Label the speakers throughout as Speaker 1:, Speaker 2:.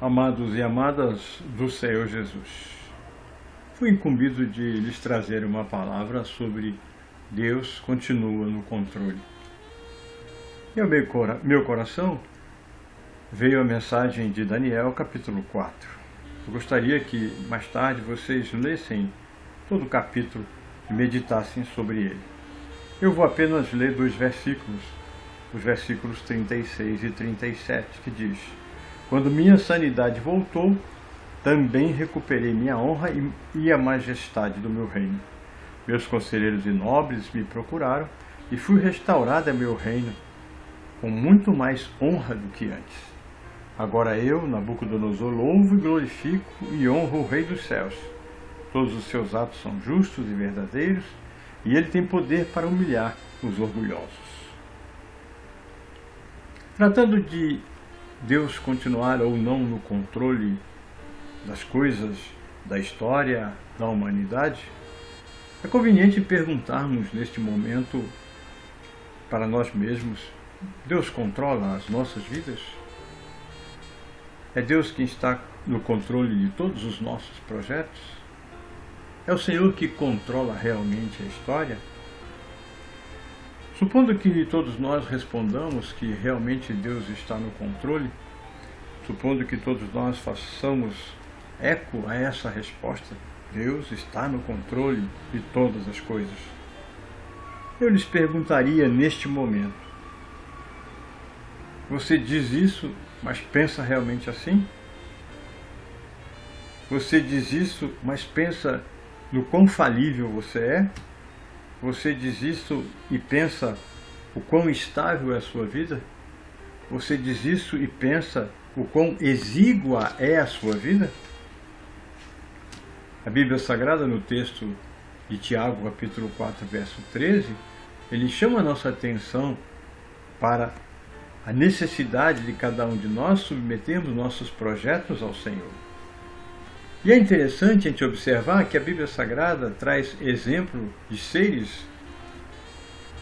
Speaker 1: Amados e amadas do Senhor Jesus, fui incumbido de lhes trazer uma palavra sobre Deus continua no controle. E ao meu coração veio a mensagem de Daniel, capítulo 4. Eu gostaria que mais tarde vocês lessem todo o capítulo e meditassem sobre ele. Eu vou apenas ler dois versículos, os versículos 36 e 37, que diz: Quando minha sanidade voltou, também recuperei minha honra e a majestade do meu reino. Meus conselheiros e nobres me procuraram e fui restaurada a meu reino com muito mais honra do que antes. Agora eu, Nabucodonosor, louvo e glorifico e honro o Rei dos céus. Todos os seus atos são justos e verdadeiros, e ele tem poder para humilhar os orgulhosos. Tratando de Deus continuar ou não no controle das coisas, da história, da humanidade, é conveniente perguntarmos neste momento para nós mesmos: Deus controla as nossas vidas? É Deus quem está no controle de todos os nossos projetos? É o Senhor que controla realmente a história? Supondo que todos nós respondamos que realmente Deus está no controle, supondo que todos nós façamos eco a essa resposta, Deus está no controle de todas as coisas, eu lhes perguntaria neste momento: você diz isso, mas pensa realmente assim? Você diz isso, mas pensa no quão falível você é? Você diz isso e pensa o quão instável é a sua vida? Você diz isso e pensa o quão exígua é a sua vida? A Bíblia Sagrada, no texto de Tiago, capítulo 4, verso 13, ele chama a nossa atenção para a necessidade de cada um de nós submetermos nossos projetos ao Senhor. E é interessante a gente observar que a Bíblia Sagrada traz exemplo de seres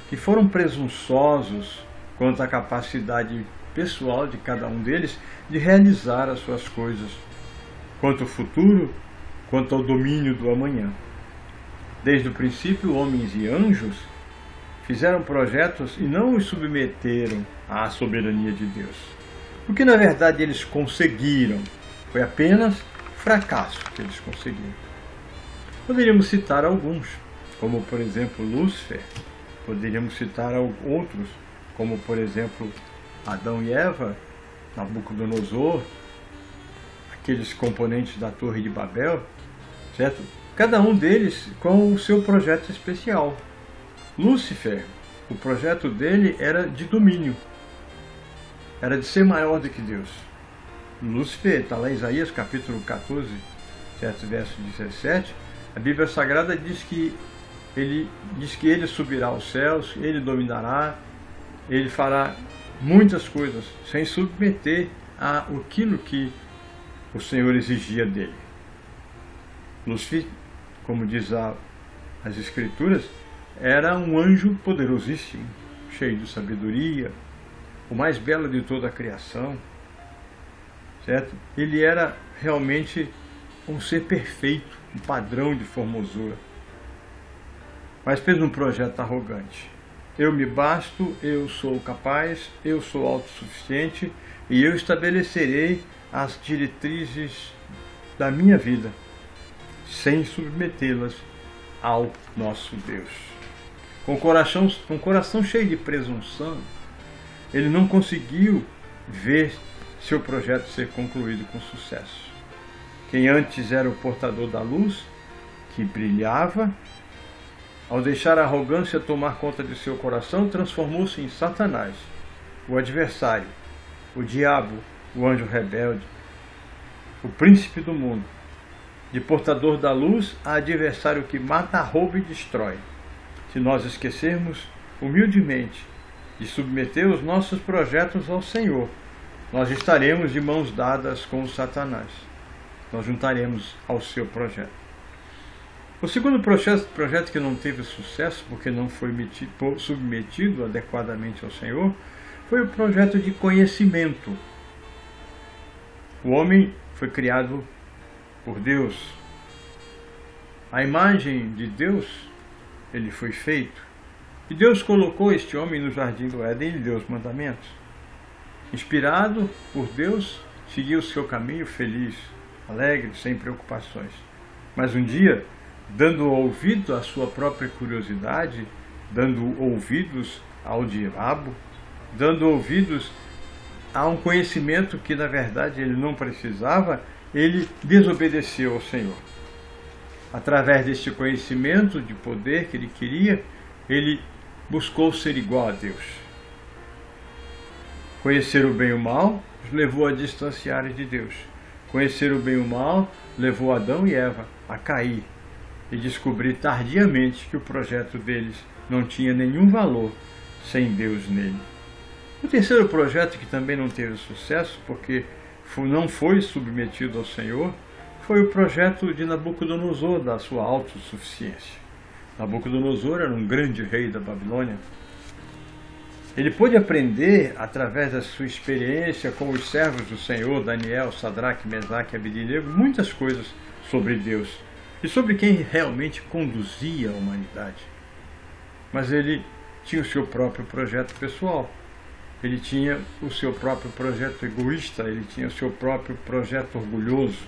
Speaker 1: que foram presunçosos quanto à capacidade pessoal de cada um deles de realizar as suas coisas, quanto ao futuro, quanto ao domínio do amanhã. Desde o princípio, homens e anjos fizeram projetos e não os submeteram à soberania de Deus. O que na verdade eles conseguiram foi apenas fracasso que eles conseguiram. Poderíamos citar alguns, como por exemplo Lúcifer, poderíamos citar outros, como por exemplo Adão e Eva, Nabucodonosor, aqueles componentes da Torre de Babel, certo? Cada um deles com o seu projeto especial. Lúcifer, o projeto dele era de domínio, era de ser maior do que Deus. Lúcifer, está lá em Isaías capítulo 14, certo, verso 17, a Bíblia Sagrada diz que ele subirá aos céus, ele dominará, ele fará muitas coisas, sem submeter a aquilo que o Senhor exigia dele. Lúcifer, como diz as Escrituras, era um anjo poderosíssimo, cheio de sabedoria, o mais belo de toda a criação, certo? Ele era realmente um ser perfeito, um padrão de formosura, mas fez um projeto arrogante. Eu me basto, eu sou capaz, eu sou autossuficiente e eu estabelecerei as diretrizes da minha vida, sem submetê-las ao nosso Deus. Com o coração cheio de presunção, ele não conseguiu ver seu projeto ser concluído com sucesso. Quem antes era o portador da luz, que brilhava, ao deixar a arrogância tomar conta de seu coração, transformou-se em Satanás, o adversário, o diabo, o anjo rebelde, o príncipe do mundo. De portador da luz a adversário que mata, rouba e destrói. Se nós esquecermos humildemente de submeter os nossos projetos ao Senhor, nós estaremos de mãos dadas com o Satanás. Nós juntaremos ao seu projeto. O segundo projeto que não teve sucesso, porque não foi submetido adequadamente ao Senhor, foi o projeto de conhecimento. O homem foi criado por Deus. A imagem de Deus, ele foi feito. E Deus colocou este homem no jardim do Éden e lhe deu os mandamentos. Inspirado por Deus, seguiu o seu caminho feliz, alegre, sem preocupações. Mas um dia, dando ouvido à sua própria curiosidade, dando ouvidos ao diabo, dando ouvidos a um conhecimento que na verdade ele não precisava, ele desobedeceu ao Senhor. Através deste conhecimento de poder que ele queria, ele buscou ser igual a Deus. Conhecer o bem e o mal os levou a distanciar de Deus. Conhecer o bem e o mal levou Adão e Eva a cair e descobrir tardiamente que o projeto deles não tinha nenhum valor sem Deus nele. O terceiro projeto, que também não teve sucesso, porque não foi submetido ao Senhor, foi o projeto de Nabucodonosor, da sua autossuficiência. Nabucodonosor era um grande rei da Babilônia. Ele pôde aprender, através da sua experiência com os servos do Senhor, Daniel, Sadraque, Mesaque e Abednego, muitas coisas sobre Deus e sobre quem realmente conduzia a humanidade. Mas ele tinha o seu próprio projeto pessoal. Ele tinha o seu próprio projeto egoísta, ele tinha o seu próprio projeto orgulhoso.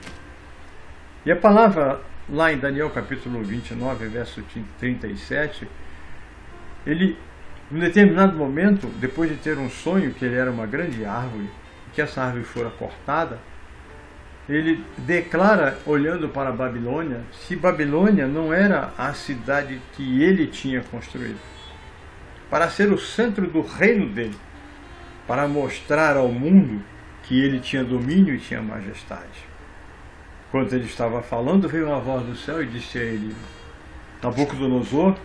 Speaker 1: E a palavra, lá em Daniel capítulo 29, verso 37, ele, em um determinado momento, depois de ter um sonho que ele era uma grande árvore, que essa árvore fora cortada, ele declara, olhando para a Babilônia, se Babilônia não era a cidade que ele tinha construído, para ser o centro do reino dele, para mostrar ao mundo que ele tinha domínio e tinha majestade. Quando ele estava falando, veio uma voz do céu e disse a ele: Nabucodonosor,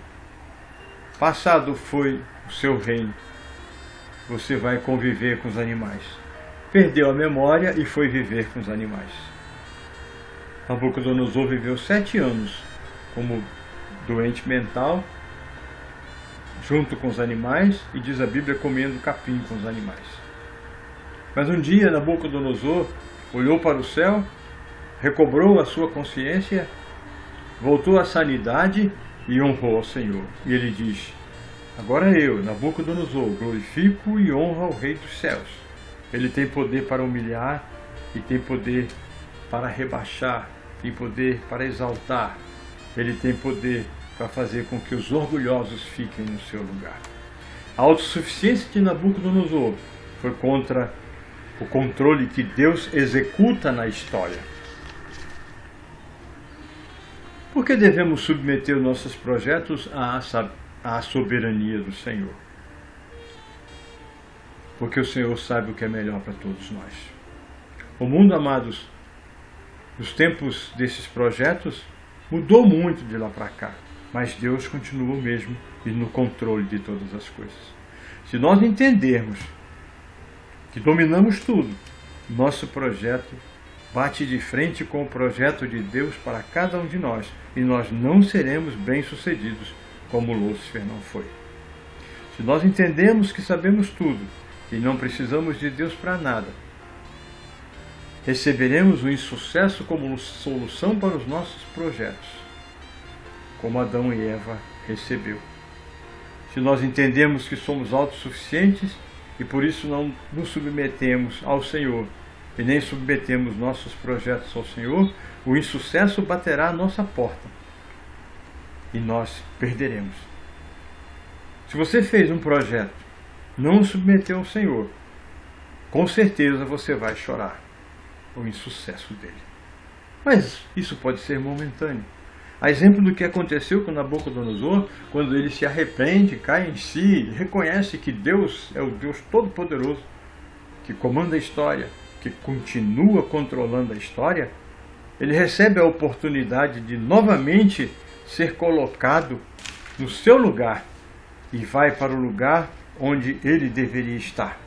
Speaker 1: passado foi o seu reino, você vai conviver com os animais. Perdeu a memória e foi viver com os animais. Nabucodonosor viveu 7 anos como doente mental, junto com os animais, e diz a Bíblia, comendo capim com os animais. Mas um dia Nabucodonosor olhou para o céu, recobrou a sua consciência, voltou à sanidade e honrou ao Senhor. E ele diz: agora eu, Nabucodonosor, glorifico e honro ao Rei dos céus. Ele tem poder para humilhar e tem poder para rebaixar, tem poder para exaltar. Ele tem poder para fazer com que os orgulhosos fiquem no seu lugar. A autossuficiência de Nabucodonosor foi contra o controle que Deus executa na história. Por que devemos submeter os nossos projetos à soberania do Senhor? Porque o Senhor sabe o que é melhor para todos nós. O mundo, amados, nos tempos desses projetos, mudou muito de lá para cá, mas Deus continua o mesmo e no controle de todas as coisas. Se nós entendermos que dominamos tudo, nosso projeto bate de frente com o projeto de Deus para cada um de nós, e nós não seremos bem-sucedidos como Lúcifer não foi. Se nós entendemos que sabemos tudo e não precisamos de Deus para nada, receberemos o insucesso como solução para os nossos projetos, como Adão e Eva recebeu. Se nós entendemos que somos autossuficientes e por isso não nos submetemos ao Senhor e nem submetemos nossos projetos ao Senhor, o insucesso baterá à nossa porta e nós perderemos. Se você fez um projeto, não o submeteu ao Senhor, com certeza você vai chorar o insucesso dele. Mas isso pode ser momentâneo. A exemplo do que aconteceu com Nabucodonosor, quando ele se arrepende, cai em si, reconhece que Deus é o Deus Todo-Poderoso, que comanda a história, que continua controlando a história, ele recebe a oportunidade de novamente ser colocado no seu lugar e vai para o lugar onde ele deveria estar.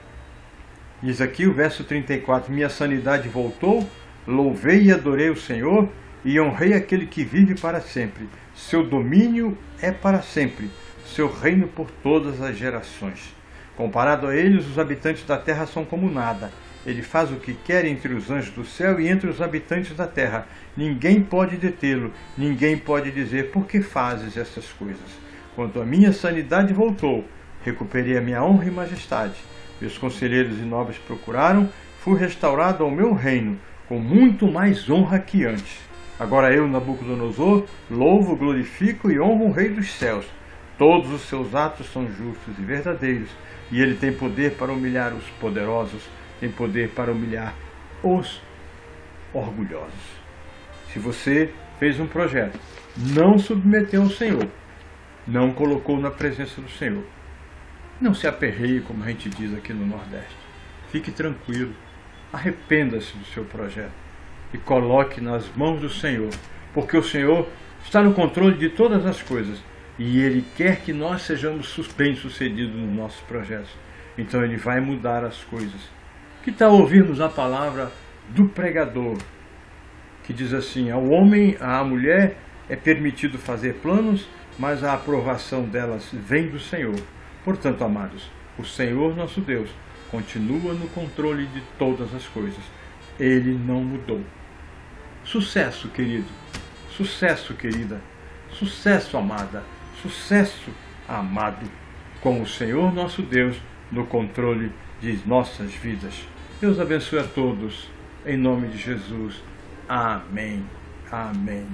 Speaker 1: Diz aqui o verso 34, minha sanidade voltou, louvei e adorei o Senhor e honrei aquele que vive para sempre. Seu domínio é para sempre, seu reino por todas as gerações. Comparado a eles, os habitantes da terra são como nada. Ele faz o que quer entre os anjos do céu e entre os habitantes da terra. Ninguém pode detê-lo, ninguém pode dizer: por que fazes essas coisas? Quando a minha sanidade voltou, recuperei a minha honra e majestade. Meus conselheiros e nobres procuraram, fui restaurado ao meu reino, com muito mais honra que antes. Agora eu, Nabucodonosor, louvo, glorifico e honro o Rei dos céus. Todos os seus atos são justos e verdadeiros, e ele tem poder para humilhar os poderosos, tem poder para humilhar os orgulhosos. Se você fez um projeto, não submeteu ao Senhor, não colocou na presença do Senhor, não se aperreie, como a gente diz aqui no Nordeste. Fique tranquilo, arrependa-se do seu projeto e coloque nas mãos do Senhor, porque o Senhor está no controle de todas as coisas e Ele quer que nós sejamos bem-sucedidos nos nossos projetos. Então Ele vai mudar as coisas. Que tal ouvirmos a palavra do pregador, que diz assim: ao homem, à mulher é permitido fazer planos, mas a aprovação delas vem do Senhor. Portanto, amados, o Senhor nosso Deus continua no controle de todas as coisas. Ele não mudou. Sucesso, querido. Sucesso, querida. Sucesso, amada. Sucesso, amado. Com o Senhor nosso Deus no controle de nossas vidas. Deus abençoe a todos. Em nome de Jesus. Amém. Amém.